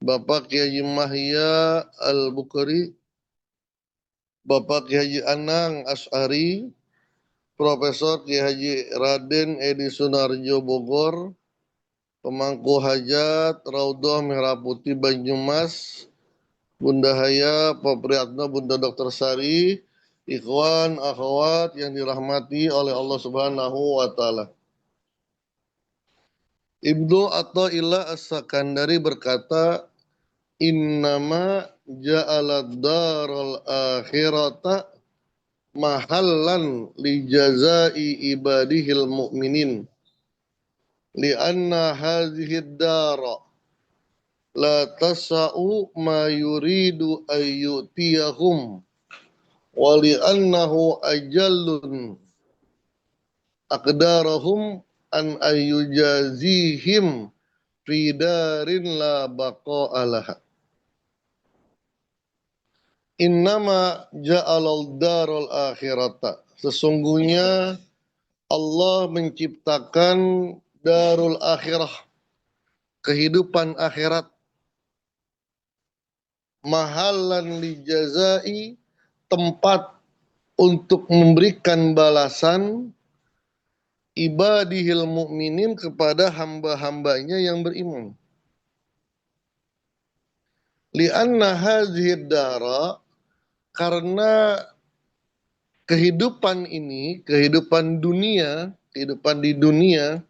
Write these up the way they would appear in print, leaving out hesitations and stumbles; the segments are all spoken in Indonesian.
Bapak Kiai Haji Mahya Al-Bukhari, Bapak Kiai Haji Anang Asy'ari, Profesor Kiai Haji Raden Edi Sunarjo Bogor, Pemangku Hajat Raudhah Merah Putih Banyumas, Bunda Haya, Pak Priyatno, Bunda Dokter Sari, ikhwan, akhwat yang dirahmati oleh Allah Subhanahu wa taala. Ibnu Athaillah As-Sakandari berkata, "Innama ja'alad daral akhirata mahallan li jazai ibadihil mu'minin. Lianna hadhihi dara la tasa'u ma yuridu ayyutiyahum. Wa li'annahu ajallun aqdarahum an ayyujazihim fi darin la baqa'a laha. Innama ja'alal darul akhirata." Sesungguhnya Allah menciptakan darul akhirah, kehidupan akhirat, mahallan li jazai, tempat untuk memberikan balasan ibadihil mu'minin kepada hamba-hambanya yang beriman. Lianna hadhihi dara, karena kehidupan ini, kehidupan dunia, kehidupan di dunia,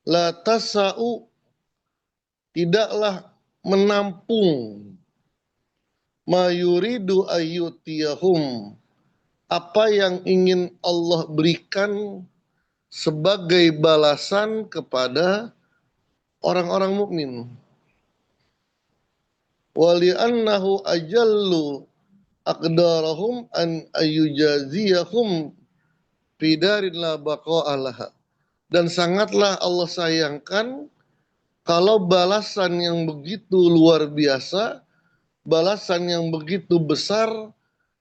la tasa'u, tidaklah menampung, ma yuridu ayyutiyahum, apa yang ingin Allah berikan sebagai balasan kepada orang-orang mukmin. Wali'annahu ajallu aqdarahum an ayyujaziyahum fidarin la baqa'alaha. Dan sangatlah Allah sayangkan kalau balasan yang begitu luar biasa, balasan yang begitu besar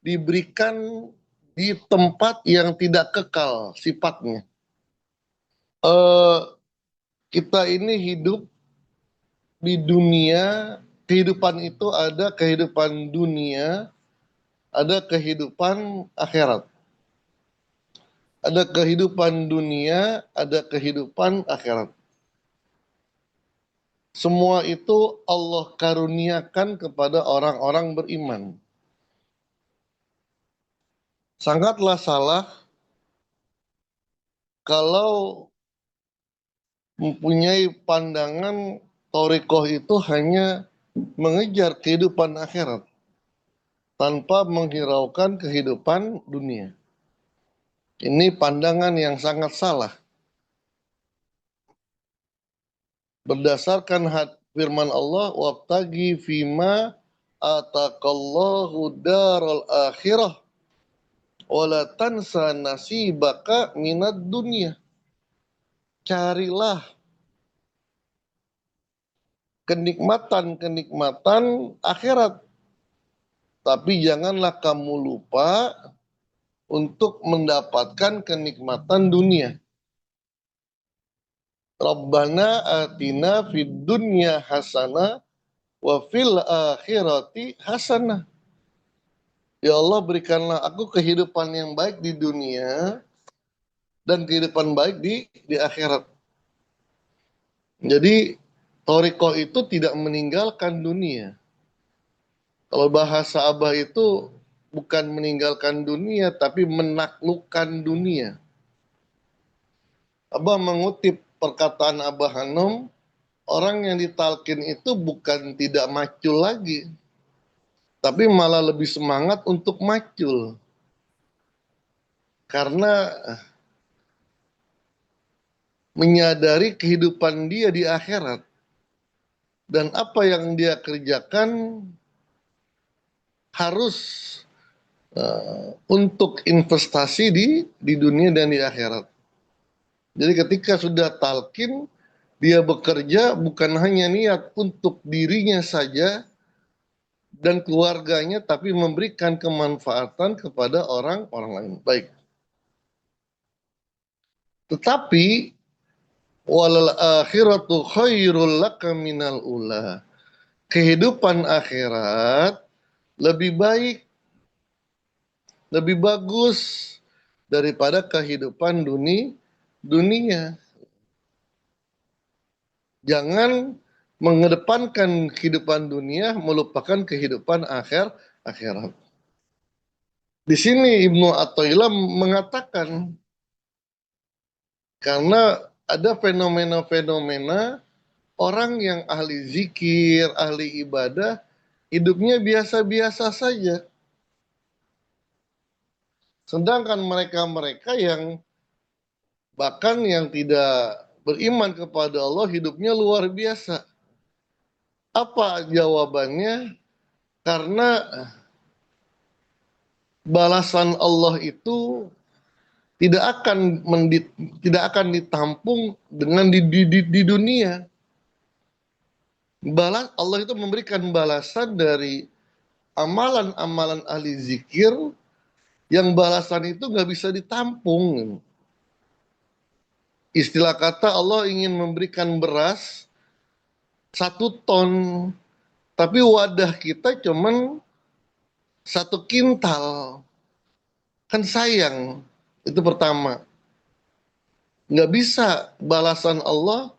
diberikan di tempat yang tidak kekal sifatnya. Kita ini hidup di dunia, kehidupan itu ada kehidupan dunia, ada kehidupan akhirat. Ada kehidupan dunia, ada kehidupan akhirat. Semua itu Allah karuniakan kepada orang-orang beriman. Sangatlah salah kalau mempunyai pandangan thariqah itu hanya mengejar kehidupan akhirat tanpa menghiraukan kehidupan dunia. Ini pandangan yang sangat salah. Berdasarkan firman Allah, wabtagi fima ataqallahu daral akhirah wala tansa nasibaka minad dunya. Carilah kenikmatan-kenikmatan akhirat, tapi janganlah kamu lupa untuk mendapatkan kenikmatan dunia. Rabbana atina fid dunya hasanah wa fil akhirati hasanah. Ya Allah, berikanlah aku kehidupan yang baik di dunia dan kehidupan baik di akhirat. Jadi thariqah itu tidak meninggalkan dunia. Kalau bahasa Abah itu bukan meninggalkan dunia, tapi menaklukkan dunia. Abah mengutip perkataan Abah Hanom, orang yang ditalkin itu bukan tidak macul lagi, tapi malah lebih semangat untuk macul. Karena menyadari kehidupan dia di akhirat. Dan apa yang dia kerjakan harus untuk investasi di dunia dan di akhirat. Jadi ketika sudah talqin, dia bekerja bukan hanya niat untuk dirinya saja dan keluarganya, tapi memberikan kemanfaatan kepada orang-orang lain. Baik. Tetapi walal akhiratu khairul laka minal ula. kehidupan akhirat lebih baik, lebih bagus daripada kehidupan dunia. Jangan mengedepankan kehidupan dunia, melupakan kehidupan akhirat. Di sini Ibnu Athaillah mengatakan, karena ada fenomena-fenomena orang yang ahli zikir, ahli ibadah, hidupnya biasa-biasa saja. Sedangkan mereka-mereka yang bahkan yang tidak beriman kepada Allah, hidupnya luar biasa. Apa jawabannya? Karena balasan Allah itu tidak akan ditampung dengan di dunia. Allah itu memberikan balasan dari amalan-amalan ahli zikir yang balasan itu nggak bisa ditampung. Istilah kata Allah ingin memberikan beras 1 ton, tapi wadah kita cuman 1 kintal. Kan sayang, itu pertama. Nggak bisa balasan Allah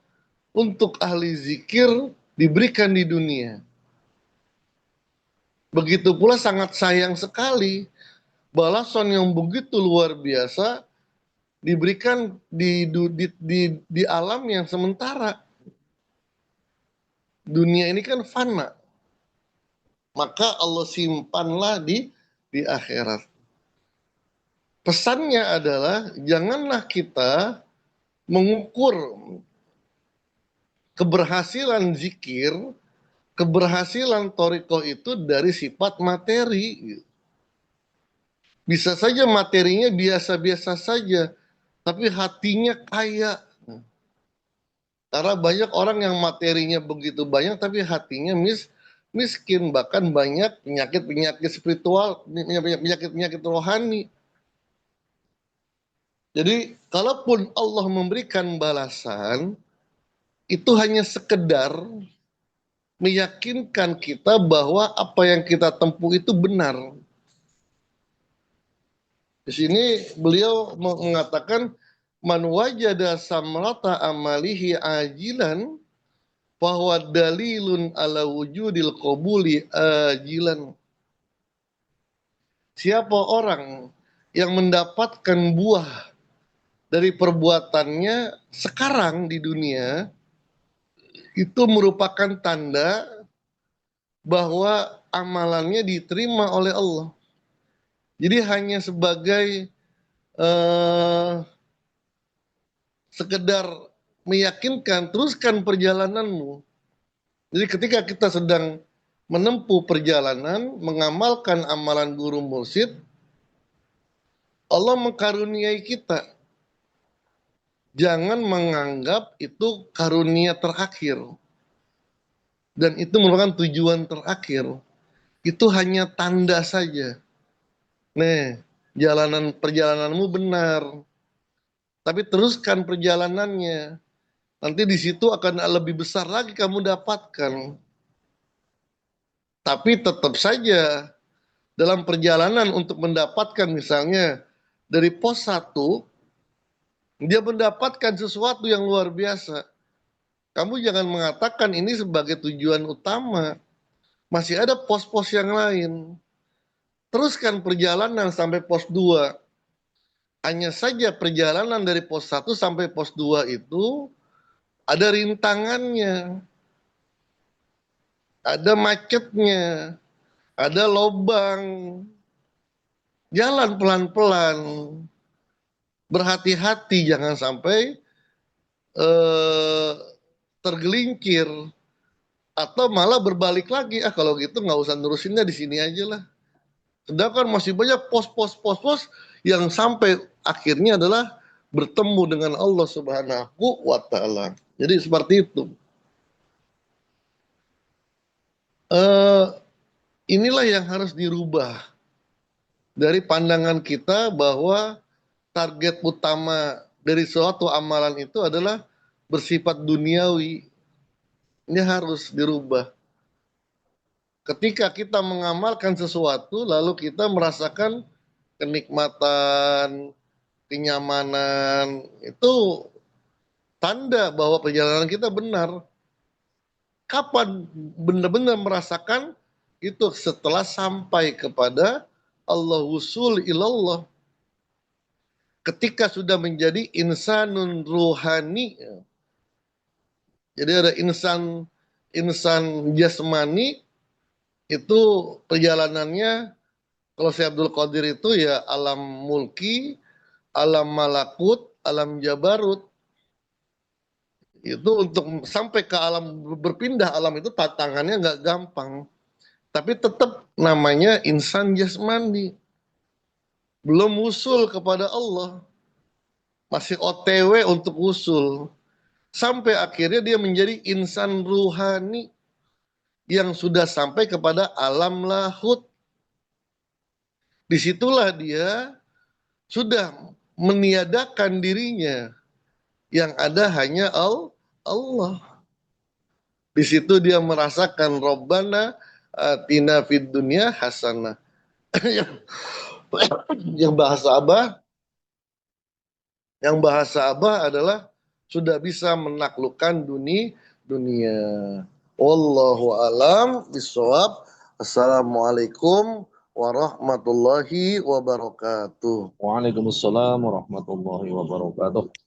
untuk ahli zikir diberikan di dunia. Begitu pula sangat sayang sekali balasan yang begitu luar biasa diberikan di alam yang sementara. Dunia ini kan fana. Maka Allah simpanlah di akhirat. Pesannya adalah janganlah kita mengukur keberhasilan zikir, keberhasilan thariqah itu dari sifat materi. Bisa saja materinya biasa-biasa saja, tapi hatinya kaya. Karena banyak orang yang materinya begitu banyak, tapi hatinya miskin. Bahkan banyak penyakit-penyakit spiritual, penyakit-penyakit rohani. Jadi, kalaupun Allah memberikan balasan, itu hanya sekedar meyakinkan kita bahwa apa yang kita tempuh itu benar. Di sini beliau mengatakan, man wajada samrata amalihi ajilan bahwa dalilun ala wujudil qabuli ajilan. Siapa orang yang mendapatkan buah dari perbuatannya sekarang di dunia, itu merupakan tanda bahwa amalannya diterima oleh Allah. Jadi hanya sebagai sekedar meyakinkan, teruskan perjalananmu. Jadi ketika kita sedang menempuh perjalanan, mengamalkan amalan guru mursyid, Allah mengkaruniai kita. Jangan menganggap itu karunia terakhir. Dan itu merupakan tujuan terakhir. Itu hanya tanda saja. Nih, perjalananmu benar. Tapi teruskan perjalanannya. Nanti di situ akan lebih besar lagi kamu dapatkan. Tapi tetap saja dalam perjalanan untuk mendapatkan misalnya dari pos 1, dia mendapatkan sesuatu yang luar biasa. Kamu jangan mengatakan ini sebagai tujuan utama. Masih ada pos-pos yang lain. Teruskan perjalanan sampai pos 2. Hanya saja perjalanan dari pos 1 sampai pos 2 itu ada rintangannya. Ada macetnya. Ada lobang. Jalan pelan-pelan. Berhati-hati jangan sampai tergelincir atau malah berbalik lagi. Kalau gitu nggak usah nerusinnya di sini aja lah. Sedangkan masih banyak pos-pos yang sampai akhirnya adalah bertemu dengan Allah Subhanahu wa Ta'ala. Jadi seperti itu. Inilah yang harus dirubah dari pandangan kita bahwa target utama dari suatu amalan itu adalah bersifat duniawi. Ini harus dirubah. Ketika kita mengamalkan sesuatu, lalu kita merasakan kenikmatan, kenyamanan, itu tanda bahwa perjalanan kita benar. Kapan benar-benar merasakan itu? Setelah sampai kepada Allah, wusul ilallah. Ketika sudah menjadi insanun ruhani. Jadi ada insan jasmani, itu perjalanannya, kalau si Abdul Qadir itu ya alam mulki, alam malakut, alam jabarut. Itu untuk sampai ke alam, berpindah alam itu tantangannya nggak gampang. Tapi tetap namanya insan jasmani. Belum usul kepada Allah. Masih OTW untuk usul. Sampai akhirnya dia menjadi insan ruhani yang sudah sampai kepada alam lahut. Disitulah dia sudah meniadakan dirinya. Yang ada hanya Allah. Di situ dia merasakan Rabbana atina fid dunya hasanah. yang bahasa Abah, yang bahasa Abah adalah sudah bisa menaklukkan dunia. Wallahu alam bisawab. Assalamualaikum warahmatullahi wabarakatuh. Waalaikumsalam warahmatullahi wabarakatuh.